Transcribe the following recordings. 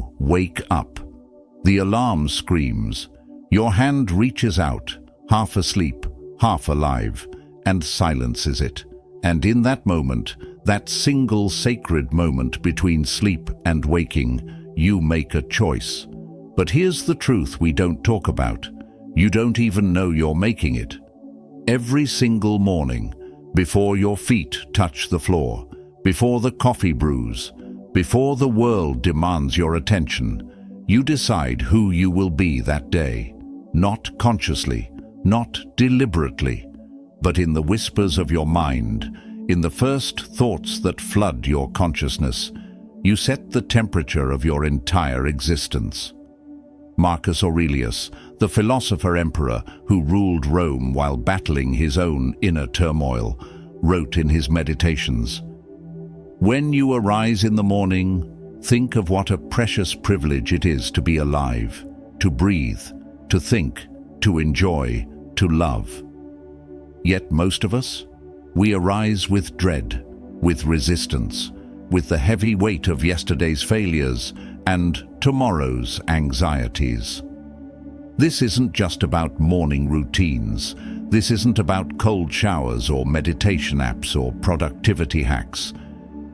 you wake up. The alarm screams. Your hand reaches out, half asleep, half alive, and silences it. And in that moment, that single sacred moment between sleep and waking, you make a choice. But here's the truth we don't talk about. You don't even know you're making it. Every single morning, before your feet touch the floor, before the coffee brews, before the world demands your attention, you decide who you will be that day. Not consciously, not deliberately, but in the whispers of your mind, in the first thoughts that flood your consciousness, you set the temperature of your entire existence. Marcus Aurelius, the philosopher-emperor who ruled Rome while battling his own inner turmoil, wrote in his Meditations, "When you arise in the morning, think of what a precious privilege it is to be alive, to breathe, to think, to enjoy, to love." Yet most of us, we arise with dread, with resistance, with the heavy weight of yesterday's failures and tomorrow's anxieties. This isn't just about morning routines. This isn't about cold showers or meditation apps or productivity hacks.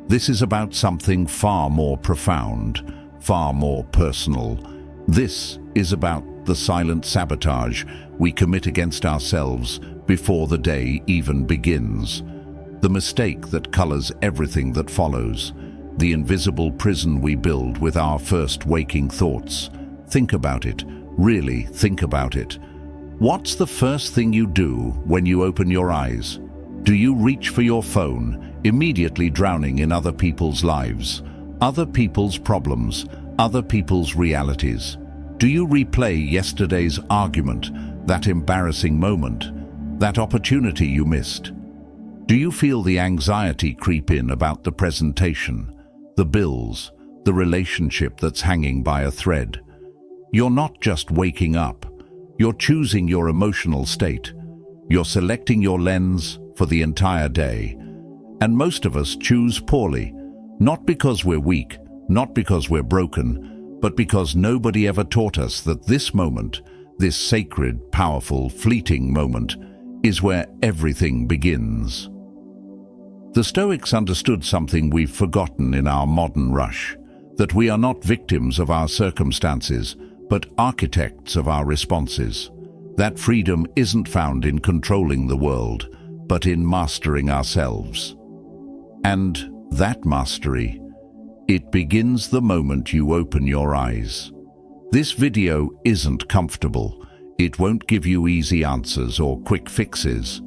This is about something far more profound, far more personal. This is about the silent sabotage we commit against ourselves before the day even begins. The mistake that colors everything that follows. The invisible prison we build with our first waking thoughts. Think about it. Really think about it. What's the first thing you do when you open your eyes? Do you reach for your phone, immediately drowning in other people's lives, other people's problems, other people's realities? Do you replay yesterday's argument, that embarrassing moment, that opportunity you missed? Do you feel the anxiety creep in about the presentation, the bills, the relationship that's hanging by a thread? You're not just waking up. You're choosing your emotional state. You're selecting your lens for the entire day. And most of us choose poorly, not because we're weak, not because we're broken, but because nobody ever taught us that this moment, this sacred, powerful, fleeting moment, is where everything begins. The Stoics understood something we've forgotten in our modern rush, that we are not victims of our circumstances, but architects of our responses. That freedom isn't found in controlling the world, but in mastering ourselves. And that mastery, it begins the moment you open your eyes. This video isn't comfortable. It won't give you easy answers or quick fixes.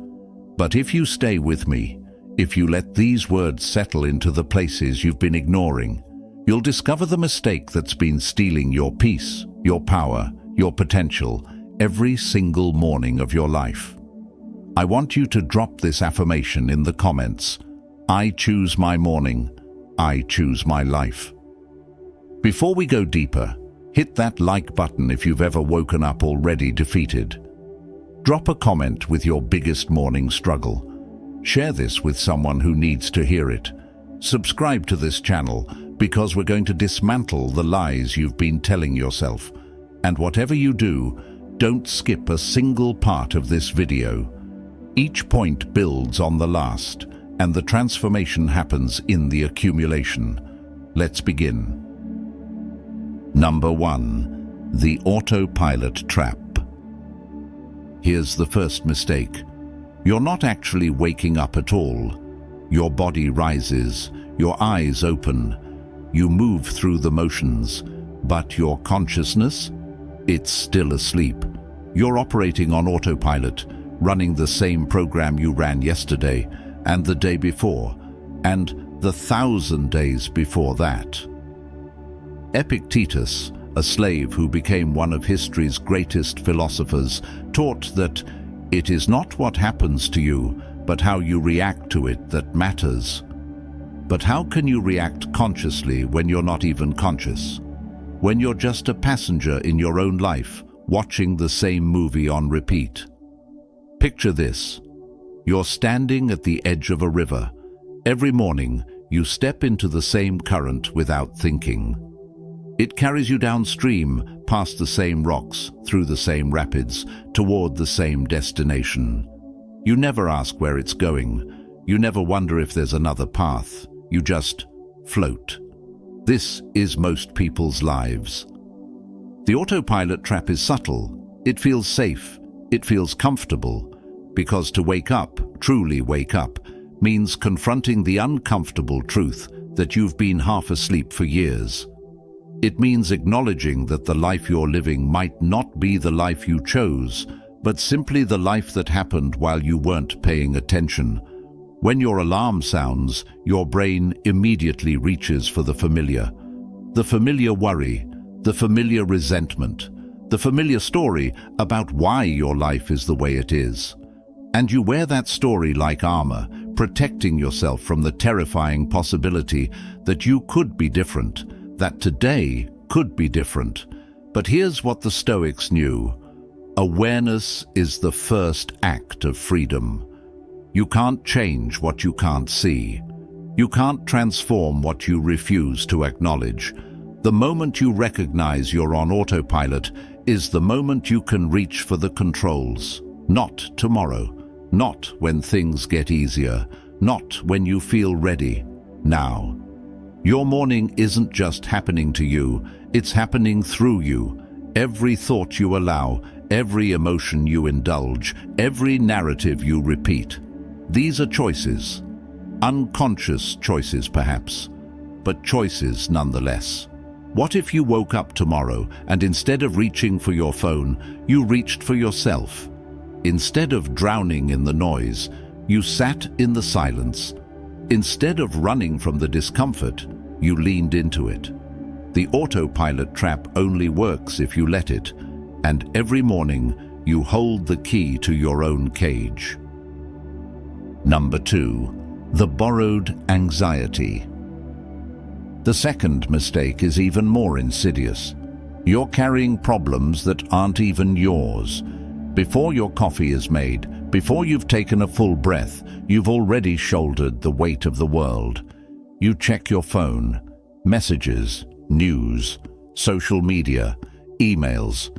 But if you stay with me, if you let these words settle into the places you've been ignoring, you'll discover the mistake that's been stealing your peace, your power, your potential, every single morning of your life. I want you to drop this affirmation in the comments. I choose my morning. I choose my life. Before we go deeper, hit that like button if you've ever woken up already defeated. Drop a comment with your biggest morning struggle. Share this with someone who needs to hear it. Subscribe to this channel because we're going to dismantle the lies you've been telling yourself. And whatever you do, don't skip a single part of this video. Each point builds on the last, and the transformation happens in the accumulation. Let's begin. Number 1. The autopilot trap. Here's the first mistake. You're not actually waking up at all. Your body rises, your eyes open, you move through the motions, but your consciousness, it's still asleep. You're operating on autopilot, running the same program you ran yesterday, and the day before, and the 1,000 days before that. Epictetus, a slave who became one of history's greatest philosophers, taught that it is not what happens to you, but how you react to it that matters. But how can you react consciously when you're not even conscious? When you're just a passenger in your own life, watching the same movie on repeat? Picture this. You're standing at the edge of a river. Every morning, you step into the same current without thinking. It carries you downstream, past the same rocks, through the same rapids, toward the same destination. You never ask where it's going. You never wonder if there's another path. You just float. This is most people's lives. The autopilot trap is subtle. It feels safe. It feels comfortable. Because to wake up, truly wake up, means confronting the uncomfortable truth that you've been half asleep for years. It means acknowledging that the life you're living might not be the life you chose, but simply the life that happened while you weren't paying attention. When your alarm sounds, your brain immediately reaches for the familiar worry, the familiar resentment, the familiar story about why your life is the way it is. And you wear that story like armor, protecting yourself from the terrifying possibility that you could be different, that today could be different. But here's what the Stoics knew. Awareness is the first act of freedom. You can't change what you can't see. You can't transform what you refuse to acknowledge. The moment you recognize you're on autopilot is the moment you can reach for the controls. Not tomorrow, not when things get easier, not when you feel ready. Now. Your morning isn't just happening to you, it's happening through you. Every thought you allow, every emotion you indulge, every narrative you repeat. These are choices. Unconscious choices, perhaps, but choices nonetheless. What if you woke up tomorrow and instead of reaching for your phone, you reached for yourself? Instead of drowning in the noise, you sat in the silence. Instead of running from the discomfort, you leaned into it. The autopilot trap only works if you let it, and every morning you hold the key to your own cage. Number 2. The borrowed anxiety. The second mistake is even more insidious. You're carrying problems that aren't even yours. Before your coffee is made, before you've taken a full breath, you've already shouldered the weight of the world. You check your phone, messages, news, social media, emails,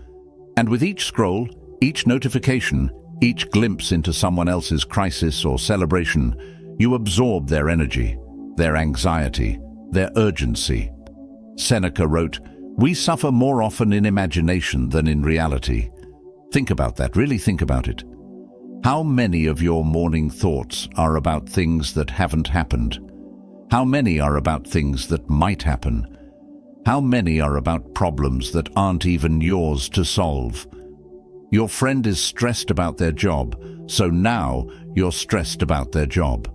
and with each scroll, each notification, each glimpse into someone else's crisis or celebration, you absorb their energy, their anxiety, their urgency. Seneca wrote, "We suffer more often in imagination than in reality." Think about that, really think about it. How many of your morning thoughts are about things that haven't happened? How many are about things that might happen? How many are about problems that aren't even yours to solve? Your friend is stressed about their job, so now you're stressed about their job.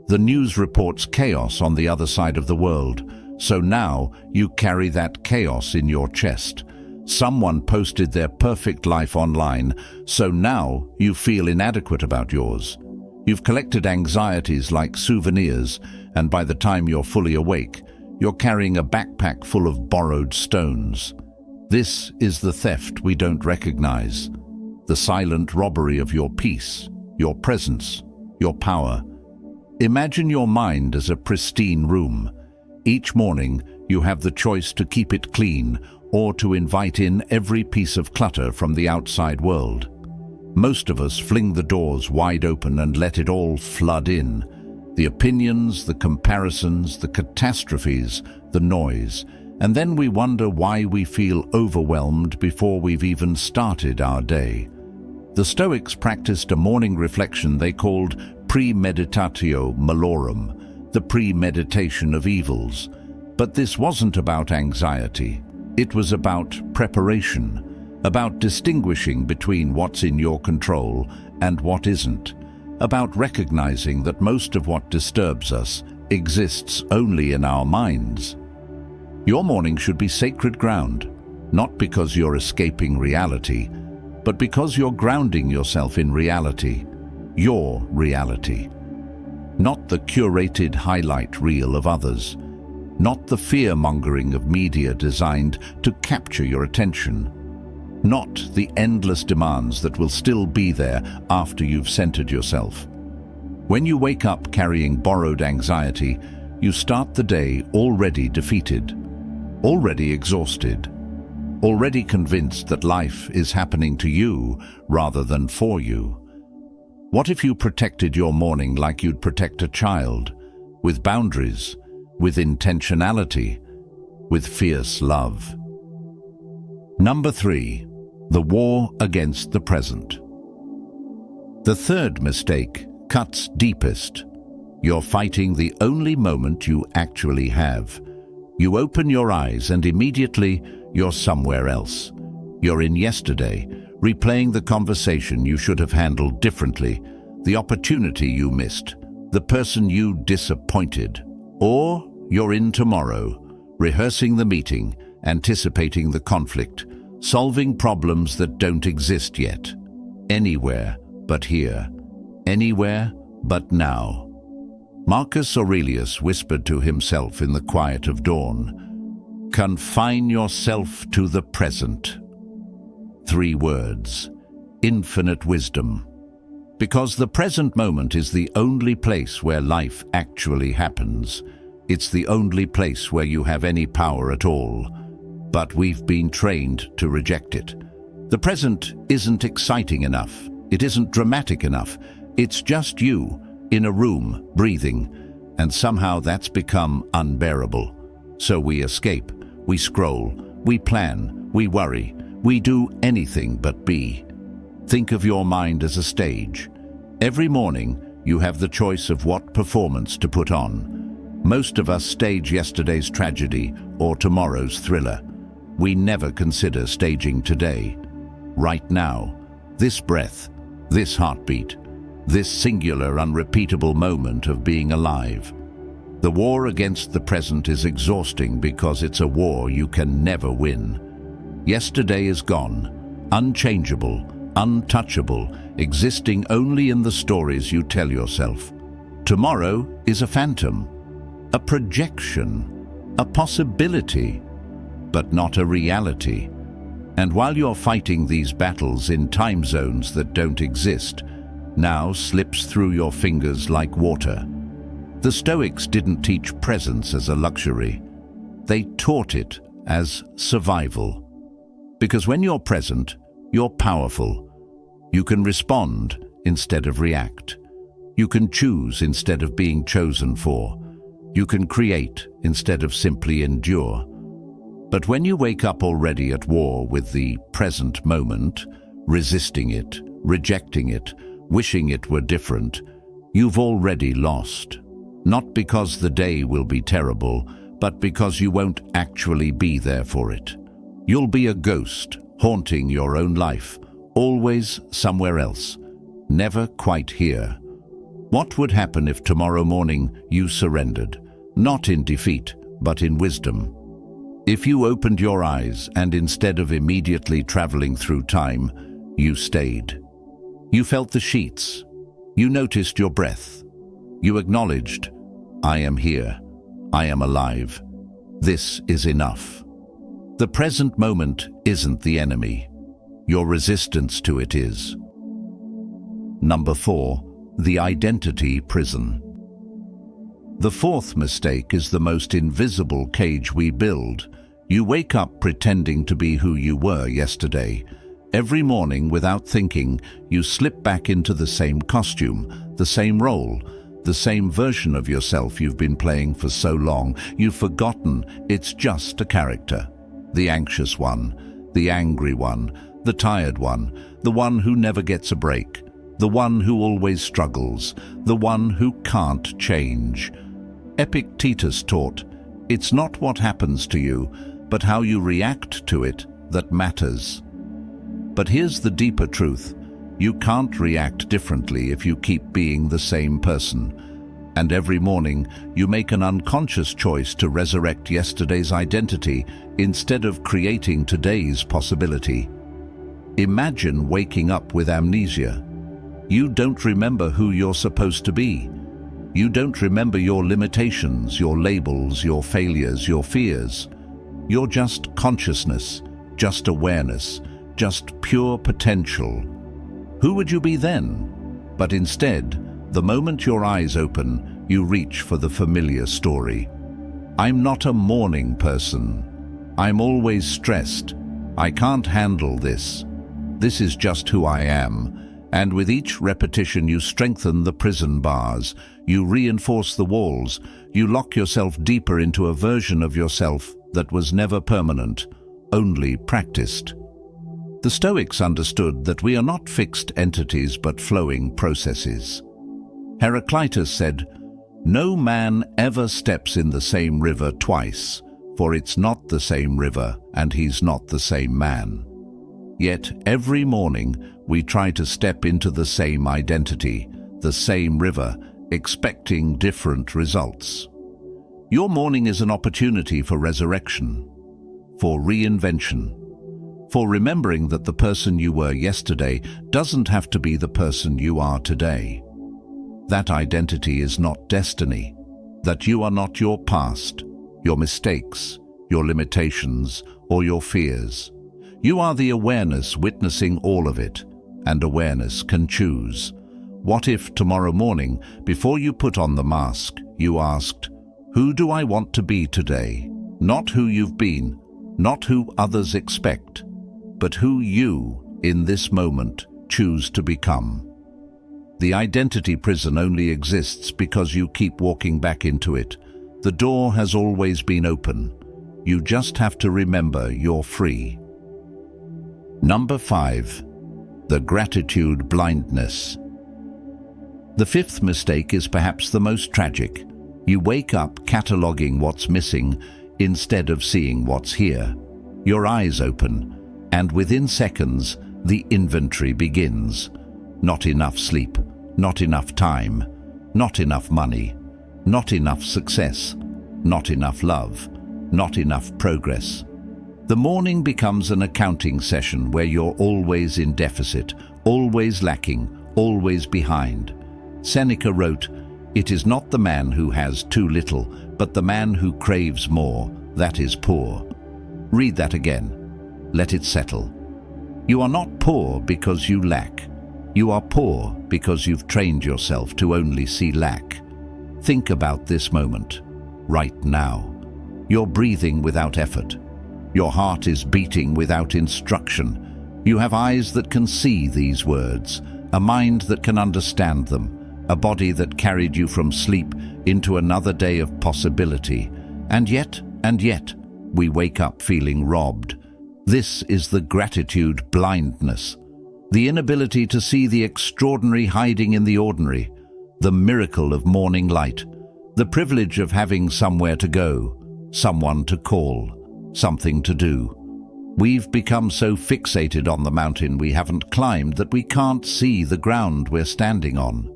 The news reports chaos on the other side of the world, so now you carry that chaos in your chest. Someone posted their perfect life online, so now you feel inadequate about yours. You've collected anxieties like souvenirs, and by the time you're fully awake, you're carrying a backpack full of borrowed stones. This is the theft we don't recognize. The silent robbery of your peace, your presence, your power. Imagine your mind as a pristine room. Each morning, you have the choice to keep it clean or to invite in every piece of clutter from the outside world. Most of us fling the doors wide open and let it all flood in. The opinions, the comparisons, the catastrophes, the noise. And then we wonder why we feel overwhelmed before we've even started our day. The Stoics practiced a morning reflection they called premeditatio malorum, the premeditation of evils. But this wasn't about anxiety. It was about preparation, about distinguishing between what's in your control and what isn't, about recognizing that most of what disturbs us exists only in our minds. Your morning should be sacred ground, not because you're escaping reality, but because you're grounding yourself in reality, your reality. Not the curated highlight reel of others, not the fear-mongering of media designed to capture your attention, not the endless demands that will still be there after you've centered yourself. When you wake up carrying borrowed anxiety, you start the day already defeated. already exhausted, already convinced that life is happening to you rather than for you. What if you protected your morning like you'd protect a child, with boundaries, with intentionality, with fierce love? Number 3, the war against the present. The third mistake cuts deepest. You're fighting the only moment you actually have. You open your eyes and immediately you're somewhere else. You're in yesterday, replaying the conversation you should have handled differently, the opportunity you missed, the person you disappointed. Or you're in tomorrow, rehearsing the meeting, anticipating the conflict, solving problems that don't exist yet. Anywhere but here. Anywhere but now. Marcus Aurelius whispered to himself in the quiet of dawn, "Confine yourself to the present." 3 words, infinite wisdom. Because the present moment is the only place where life actually happens. It's the only place where you have any power at all. But we've been trained to reject it. The present isn't exciting enough. It isn't dramatic enough. It's just you, in a room, breathing. And somehow that's become unbearable. So we escape, we scroll, we plan, we worry, we do anything but be. Think of your mind as a stage. Every morning, you have the choice of what performance to put on. Most of us stage yesterday's tragedy or tomorrow's thriller. We never consider staging today. Right now, this breath, this heartbeat, this singular, unrepeatable moment of being alive. The war against the present is exhausting because it's a war you can never win. Yesterday is gone, unchangeable, untouchable, existing only in the stories you tell yourself. Tomorrow is a phantom, a projection, a possibility, but not a reality. And while you're fighting these battles in time zones that don't exist, now slips through your fingers like water. The Stoics didn't teach presence as a luxury. They taught it as survival. Because when you're present, you're powerful. You can respond instead of react. You can choose instead of being chosen for. You can create instead of simply endure. But when you wake up already at war with the present moment, resisting it, rejecting it, wishing it were different, you've already lost. Not because the day will be terrible, but because you won't actually be there for it. You'll be a ghost, haunting your own life, always somewhere else, never quite here. What would happen if tomorrow morning you surrendered, not in defeat, but in wisdom? If you opened your eyes and instead of immediately traveling through time, you stayed. You felt the sheets. You noticed your breath. You acknowledged, I am here. I am alive. This is enough. The present moment isn't the enemy. Your resistance to it is. Number 4, the identity prison. The fourth mistake is the most invisible cage we build. You wake up pretending to be who you were yesterday. Every morning, without thinking, you slip back into the same costume, the same role, the same version of yourself you've been playing for so long. You've forgotten it's just a character. The anxious one, the angry one, the tired one, the one who never gets a break, the one who always struggles, the one who can't change. Epictetus taught, it's not what happens to you, but how you react to it that matters. But here's the deeper truth. You can't react differently if you keep being the same person. And every morning, you make an unconscious choice to resurrect yesterday's identity instead of creating today's possibility. Imagine waking up with amnesia. You don't remember who you're supposed to be. You don't remember your limitations, your labels, your failures, your fears. You're just consciousness, just awareness, just pure potential. Who would you be then? But instead, the moment your eyes open, you reach for the familiar story. I'm not a morning person. I'm always stressed. I can't handle this. This is just who I am. And with each repetition you strengthen the prison bars, you reinforce the walls, you lock yourself deeper into a version of yourself that was never permanent, only practiced. The Stoics understood that we are not fixed entities but flowing processes. Heraclitus said, "No man ever steps in the same river twice, for it's not the same river and he's not the same man." Yet every morning we try to step into the same identity, the same river, expecting different results. Your morning is an opportunity for resurrection, for reinvention, for remembering that the person you were yesterday doesn't have to be the person you are today. That identity is not destiny, that you are not your past, your mistakes, your limitations, or your fears. You are the awareness witnessing all of it, and awareness can choose. What if tomorrow morning, before you put on the mask, you asked, "Who do I want to be today?" Not who you've been, not who others expect, but who you, in this moment, choose to become. The identity prison only exists because you keep walking back into it. The door has always been open. You just have to remember you're free. Number 5. The gratitude blindness. The fifth mistake is perhaps the most tragic. You wake up cataloging what's missing instead of seeing what's here. Your eyes open, and within seconds, the inventory begins. Not enough sleep, not enough time, not enough money, not enough success, not enough love, not enough progress. The morning becomes an accounting session where you're always in deficit, always lacking, always behind. Seneca wrote, "It is not the man who has too little, but the man who craves more, that is poor." Read that again. Let it settle. You are not poor because you lack. You are poor because you've trained yourself to only see lack. Think about this moment, right now. You're breathing without effort. Your heart is beating without instruction. You have eyes that can see these words, a mind that can understand them, a body that carried you from sleep into another day of possibility. And yet, we wake up feeling robbed. This is the gratitude blindness, the inability to see the extraordinary hiding in the ordinary, the miracle of morning light, the privilege of having somewhere to go, someone to call, something to do. We've become so fixated on the mountain we haven't climbed that we can't see the ground we're standing on.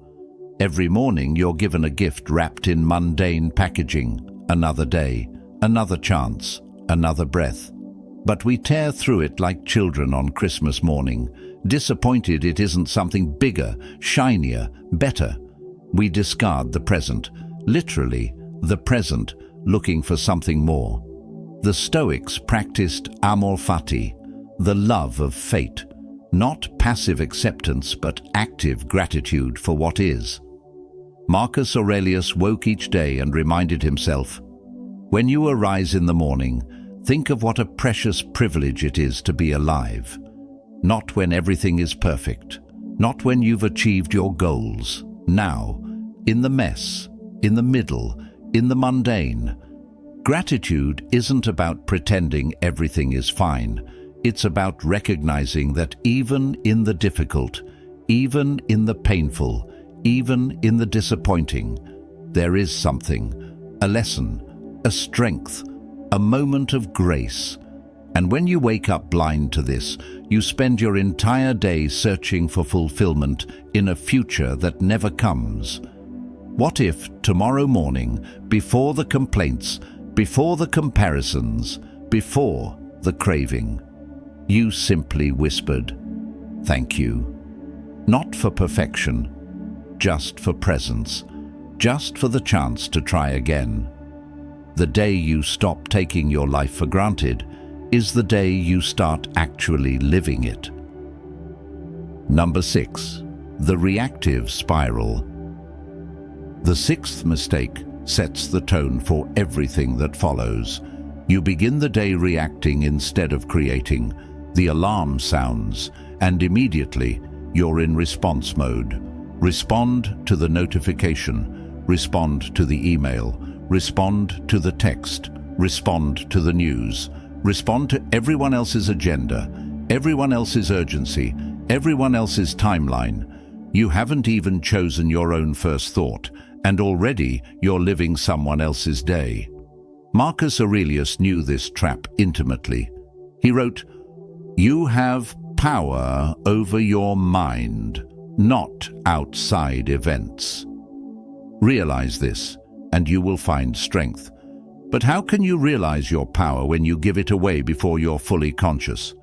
Every morning you're given a gift wrapped in mundane packaging, another day, another chance, another breath. But we tear through it like children on Christmas morning, disappointed it isn't something bigger, shinier, better. We discard the present, literally the present, looking for something more. The Stoics practiced amor fati, the love of fate, not passive acceptance but active gratitude for what is. Marcus Aurelius woke each day and reminded himself, "When you arise in the morning, think of what a precious privilege it is to be alive. Not when everything is perfect, not when you've achieved your goals. Now, in the mess, in the middle, in the mundane." Gratitude isn't about pretending everything is fine. It's about recognizing that even in the difficult, even in the painful, even in the disappointing, there is something, a lesson, a strength, a moment of grace. And when you wake up blind to this, you spend your entire day searching for fulfillment in a future that never comes. What if tomorrow morning, before the complaints, before the comparisons, before the craving, you simply whispered, "Thank you." Not for perfection, just for presence, just for the chance to try again. The day you stop taking your life for granted is the day you start actually living it. Number 6. The reactive spiral. The sixth mistake sets the tone for everything that follows. You begin the day reacting instead of creating. The alarm sounds, and immediately you're in response mode. Respond to the notification, respond to the email, respond to the text, respond to the news, respond to everyone else's agenda, everyone else's urgency, everyone else's timeline. You haven't even chosen your own first thought, and already you're living someone else's day. Marcus Aurelius knew this trap intimately. He wrote, "You have power over your mind, not outside events." Realize this, and you will find strength. But how can you realize your power when you give it away before you're fully conscious?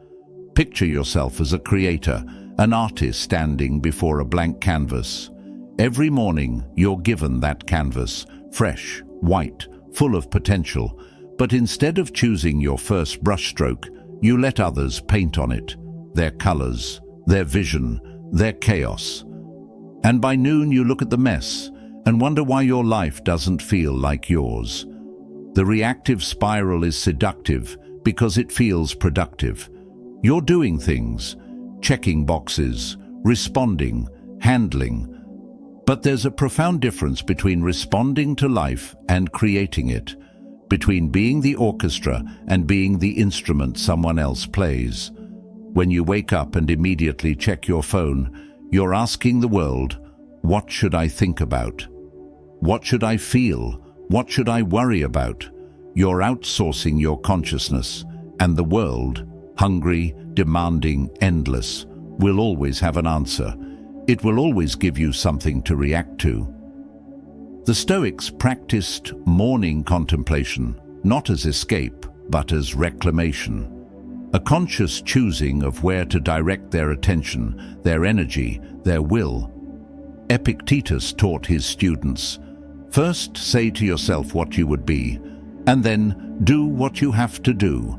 Picture yourself as a creator, an artist standing before a blank canvas. Every morning you're given that canvas, fresh, white, full of potential, but instead of choosing your first brushstroke, you let others paint on it, their colors, their vision, their chaos. And by noon you look at the mess and wonder why your life doesn't feel like yours. The reactive spiral is seductive because it feels productive. You're doing things, checking boxes, responding, handling. But there's a profound difference between responding to life and creating it, between being the orchestra and being the instrument someone else plays. When you wake up and immediately check your phone, you're asking the world, what should I think about? What should I feel? What should I worry about? You're outsourcing your consciousness, and the world, hungry, demanding, endless, will always have an answer. It will always give you something to react to. The Stoics practiced morning contemplation, not as escape, but as reclamation. A conscious choosing of where to direct their attention, their energy, their will. Epictetus taught his students, first say to yourself what you would be, and then do what you have to do.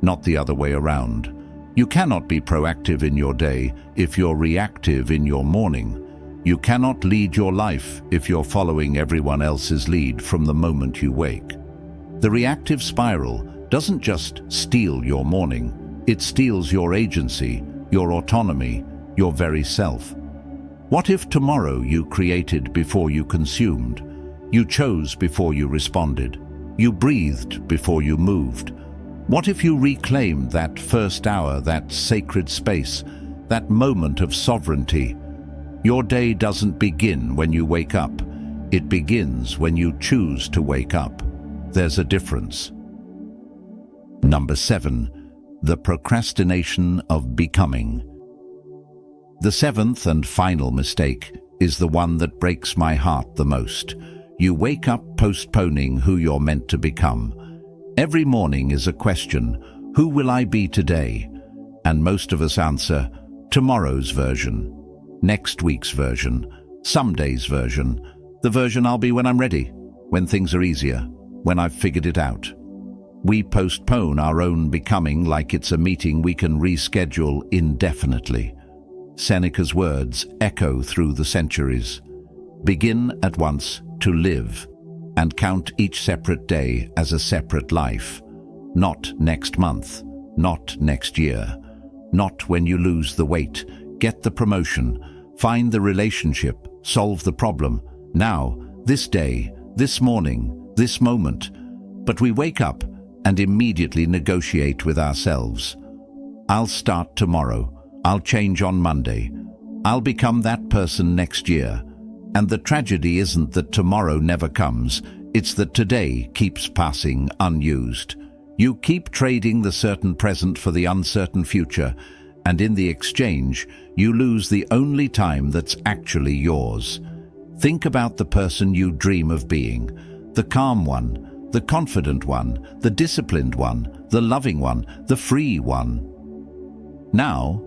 Not the other way around. You cannot be proactive in your day if you're reactive in your morning. You cannot lead your life if you're following everyone else's lead from the moment you wake. The reactive spiral doesn't just steal your morning, it steals your agency, your autonomy, your very self. What if tomorrow you created before you consumed? You chose before you responded. You breathed before you moved. What if you reclaimed that first hour, that sacred space, that moment of sovereignty? Your day doesn't begin when you wake up. It begins when you choose to wake up. There's a difference. Number 7. The procrastination of becoming. The seventh and final mistake is the one that breaks my heart the most. You wake up postponing who you're meant to become. Every morning is a question, who will I be today? And most of us answer, tomorrow's version, next week's version, someday's version, the version I'll be when I'm ready, when things are easier, when I've figured it out. We postpone our own becoming like it's a meeting we can reschedule indefinitely. Seneca's words echo through the centuries. Begin at once to live, and count each separate day as a separate life. Not next month, not next year, not when you lose the weight, get the promotion, find the relationship, solve the problem. Now, this day, this morning, this moment. But we wake up and immediately negotiate with ourselves. I'll start tomorrow. I'll change on Monday. I'll become that person next year. And the tragedy isn't that tomorrow never comes, it's that today keeps passing unused. You keep trading the certain present for the uncertain future, and in the exchange, you lose the only time that's actually yours. Think about the person you dream of being, the calm one, the confident one, the disciplined one, the loving one, the free one. Now,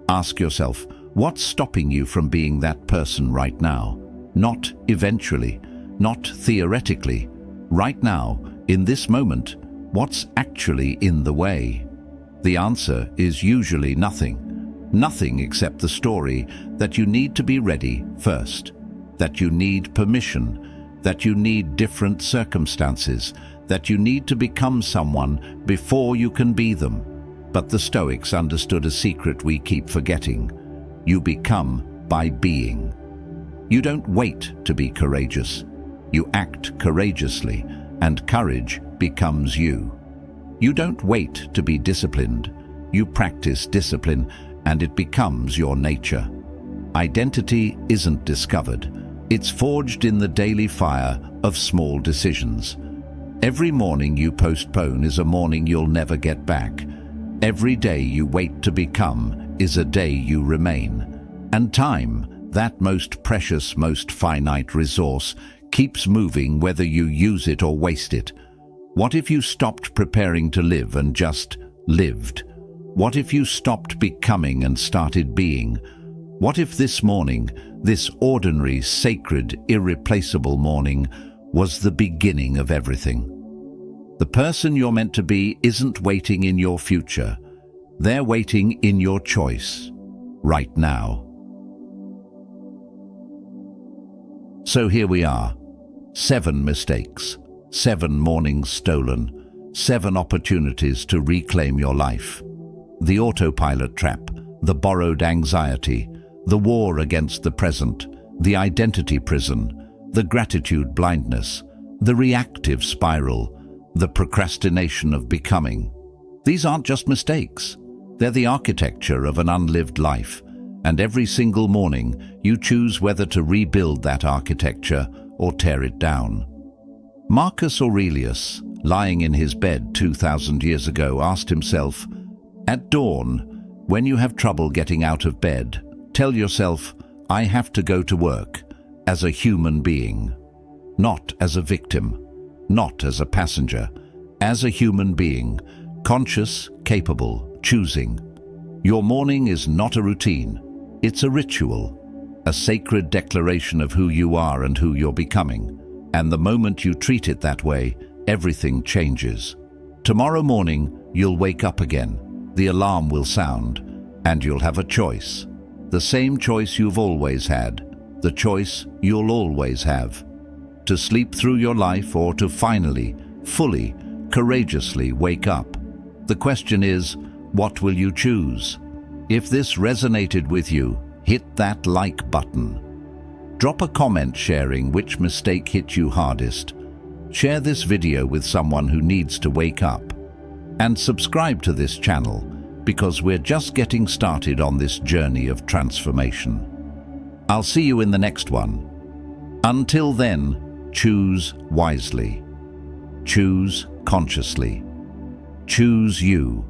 ask yourself, what's stopping you from being that person right now? Not eventually, not theoretically. Right now, in this moment, what's actually in the way? The answer is usually nothing. Nothing except the story that you need to be ready first, that you need permission, that you need different circumstances, that you need to become someone before you can be them. But the Stoics understood a secret we keep forgetting. You become by being. You don't wait to be courageous. You act courageously, and courage becomes you. You don't wait to be disciplined. You practice discipline, and it becomes your nature. Identity isn't discovered. It's forged in the daily fire of small decisions. Every morning you postpone is a morning you'll never get back. Every day you wait to become is a day you remain. And time, that most precious, most finite resource, keeps moving whether you use it or waste it. What if you stopped preparing to live and just lived? What if you stopped becoming and started being? What if this morning, this ordinary, sacred, irreplaceable morning, was the beginning of everything? The person you're meant to be isn't waiting in your future. They're waiting in your choice, right now. So here we are. 7 mistakes, 7 mornings stolen, 7 opportunities to reclaim your life. The autopilot trap, the borrowed anxiety, the war against the present, the identity prison, the gratitude blindness, the reactive spiral, the procrastination of becoming. These aren't just mistakes. They're the architecture of an unlived life, and every single morning you choose whether to rebuild that architecture or tear it down. Marcus Aurelius, lying in his bed 2,000 years ago, asked himself, "At dawn, when you have trouble getting out of bed, tell yourself, I have to go to work as a human being, not as a victim, not as a passenger, as a human being, conscious, capable, choosing." Your morning is not a routine. It's a ritual, a sacred declaration of who you are and who you're becoming. And the moment you treat it that way, everything changes. Tomorrow morning, you'll wake up again. The alarm will sound, and you'll have a choice. The same choice you've always had, the choice you'll always have. To sleep through your life or to finally, fully, courageously wake up. The question is, what will you choose? If this resonated with you, hit that like button. Drop a comment sharing which mistake hit you hardest. Share this video with someone who needs to wake up. And subscribe to this channel, because we're just getting started on this journey of transformation. I'll see you in the next one. Until then, choose wisely. Choose consciously. Choose you.